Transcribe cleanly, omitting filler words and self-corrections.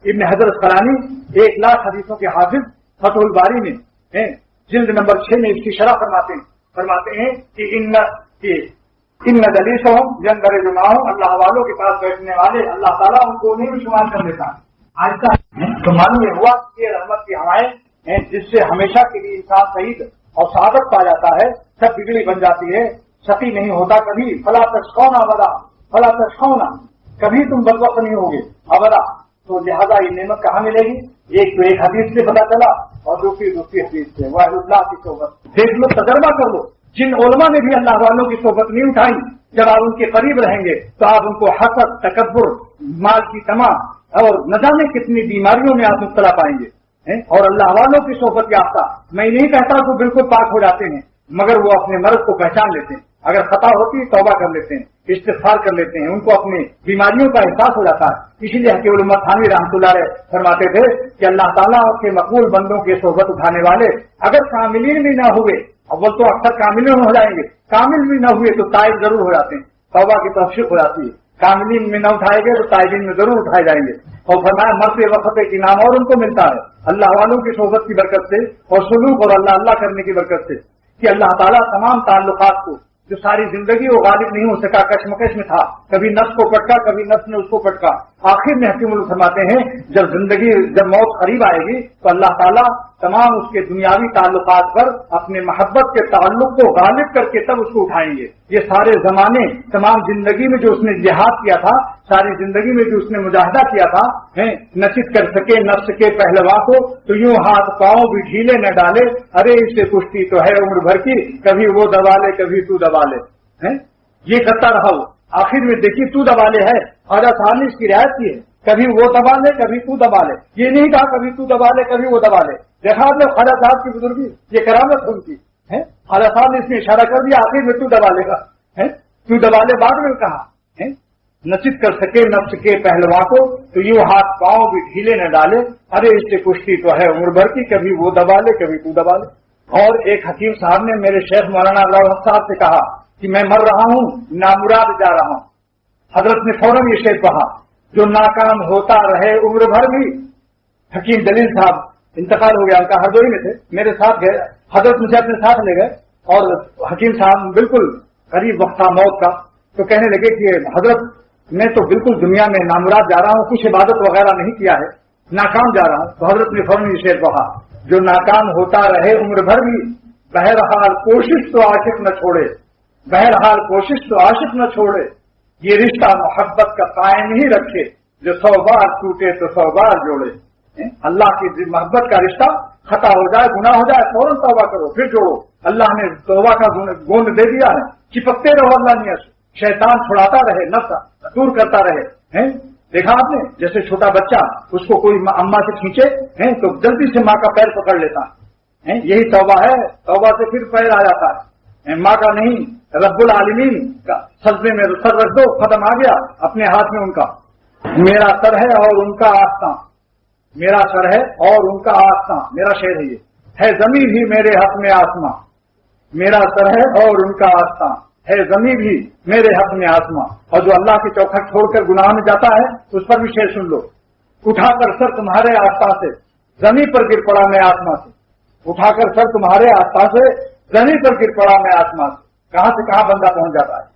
ابن حجر اسقلانی 1,00,000 حدیثوں کے حافظ فتح الباری میں جلد نمبر 6 میں اس کی شرح فرماتے ہیں کہ ان دلیسہم یندرج معہم، اللہ والوں کے پاس بیٹھنے والے اللہ تعالیٰ ان کو انہیں بھی شمار کر لیتا ہے۔ آج تو معلوم یہ ہوا کہ یہ رحمت کی ہوائیں ہیں جس سے ہمیشہ کے لیے انسان سعید اور سعادت پا جاتا ہے، سب بگڑی بن جاتی ہے، شقی نہیں ہوتا کبھی، فلا تشقون ابدا، فلا تشقون، کبھی تم بدبخت نہیں ہوگے ابدا۔ تو لہٰذا یہ نعمت کہاں ملے گی؟ ایک تو ایک حدیث سے پتا چلا اور دوسری حدیث سے، وہ اللہ کی صحبت دیکھ لو، تجربہ کر لو۔ جن علماء نے بھی اللہ والوں کی صحبت نہیں اٹھائی، جب آپ ان کے قریب رہیں گے تو آپ ان کو حسد، تکبر، مال کی طمع اور نہ جانے کتنی بیماریوں میں آپ مبتلا پائیں گے۔ اور اللہ والوں کی صحبت یافتہ، میں نہیں کہتا کہ بالکل پاک ہو جاتے ہیں، مگر وہ اپنے مرض کو پہچان لیتے ہیں، اگر خطا ہوتی ہے توبہ کر لیتے ہیں، استغفار کر لیتے ہیں، ان کو اپنی بیماریوں کا احساس ہو جاتا ہے۔ اسی لیے حکیم الامت تھانوی رحمۃ اللہ علیہ فرماتے تھے کہ اللہ تعالیٰ کے مقبول بندوں کی صحبت اٹھانے والے اگر کاملین بھی نہ ہوئے، اول تو اکثر کاملین ہو جائیں گے، کامل بھی نہ ہوئے تو تائب ضرور ہو جاتے ہیں، توبہ کی توفیق ہو جاتی ہے۔ کاملین میں نہ اٹھائے گئے تو تائبین میں ضرور اٹھائے جائیں گے۔ اور فرمایا مرتے وقت ایک انعام اور ان کو ملتا ہے اللہ والوں کی صحبت کی برکت سے اور سلوک اور اللہ کرنے کی برکت سے، کہ اللہ تعالیٰ تمام تعلقات کو، جو ساری زندگی وہ غالب نہیں ہو سکا، کشمکش میں تھا، کبھی نفس کو پٹکا، کبھی نفس نے اس کو پٹکا، آخر میں حکیم اللہ فرماتے ہیں جب موت قریب آئے گی تو اللہ تعالیٰ تمام اس کے دنیاوی تعلقات پر اپنے محبت کے تعلق کو غالب کر کے تب اس کو اٹھائیں گے۔ یہ سارے زمانے، تمام زندگی میں جو اس نے جہاد کیا تھا، ساری زندگی میں جو اس نے مجاہدہ کیا تھا، نچت کر سکے نفس کے پہلوا کو، تو یوں ہاتھ پاؤں بھی ڈھیلے نہ ڈالے، ارے اس سے کشتی تو ہے عمر بھر کی، کبھی وہ دبا لے کبھی تو دبا لے، یہ کرتا رہا وہ۔ آخر میں دیکھیے تو دبا لے ہے، خواجہ صاحب نے اس کی رعایت کی ہے، کبھی وہ دبا لے کبھی تو دبا لے، یہ نہیں کہا کبھی تو دبا لے کبھی وہ دبا لے۔ دیکھا آپ نے خواجہ صاحب کی بزرگی، یہ کرامت ان کی ہے۔ خواجہ صاحب نے اس میں اشارہ کر دیا، آخر میں تو دبا لے گا، تو دبا لے بعد میں کہا، نچت کر سکے نفس کے پہلوا کو تو یوں ہاتھ پاؤں بھی ڈھیلے نہ ڈالے، ارے اس سے کشتی تو ہے عمر بھر کی، کبھی وہ دبا لے کبھی تو دبا لے۔ اور ایک حکیم صاحب نے میرے شیخ مولانا اللہ صاحب سے کہا کہ میں مر رہا ہوں، نامراد جا رہا ہوں۔ حضرت نے فوراً یہ شعر کہا، جو ناکام ہوتا رہے عمر بھر بھی۔ حکیم جلیل صاحب انتقال ہو گیا، ان کا ہردوئی میں تھے، میرے ساتھ گئے، حضرت مجھے اپنے ساتھ لے گئے، اور حکیم صاحب بالکل قریب وقت تھا موت کا، تو کہنے لگے کہ حضرت میں تو بالکل دنیا میں نامراد جا رہا ہوں، کچھ عبادت وغیرہ نہیں کیا ہے، ناکام جا رہا ہوں۔ تو حضرت نے فوراً یہ شعر کہا، جو ناکام ہوتا رہے عمر بھر بھی، بہرحال کوشش تو عاشق نہ چھوڑے، بہرحال کوشش تو عاشق نہ چھوڑے، یہ رشتہ محبت کا قائم ہی رکھے، جو 100 بار ٹوٹے تو 100 بار جوڑے۔ اللہ کی محبت کا رشتہ خطا ہو جائے، گناہ ہو جائے، فوراً توبہ کرو پھر جوڑو۔ اللہ نے توبہ کا گوند دے دیا ہے، چپکتے رہو اللہ نے، شیطان چھڑاتا رہے، نفس دور کرتا رہے۔ دیکھا آپ نے جیسے چھوٹا بچہ، اس کو کوئی اماں سے کھینچے تو جلدی سے ماں کا پیر پکڑ لیتا ہے، یہی توبہ ہے، توبہ سے پھر پیر آ جاتا ہے، ماں کا نہیں، رب العالمین کا سجدے میں سر رکھ دو، ختم آ گیا اپنے ہاتھ میں ان کا۔ میرا سر ہے اور ان کا آستاں، میرا سر ہے اور ان کا آستاں، میرا شعر ہے، یہ ہے زمین بھی میرے حق میں آسماں، میرا سر ہے اور ان کا آستاں، ہے زمین بھی میرے حق میں آسماں۔ اور جو اللہ کی چوکھٹ چھوڑ کر گناہ میں جاتا ہے اس پر بھی شعر سن لو، اٹھا کر سر تمہارے آستاں سے زمین پر گر پڑا میں آسماں سے، اٹھا کر سر تمہارے آستاں سے زمین پر گر پڑا میں آسماں سے۔ کہاں سے کہاں بندہ پہنچ جاتا ہے،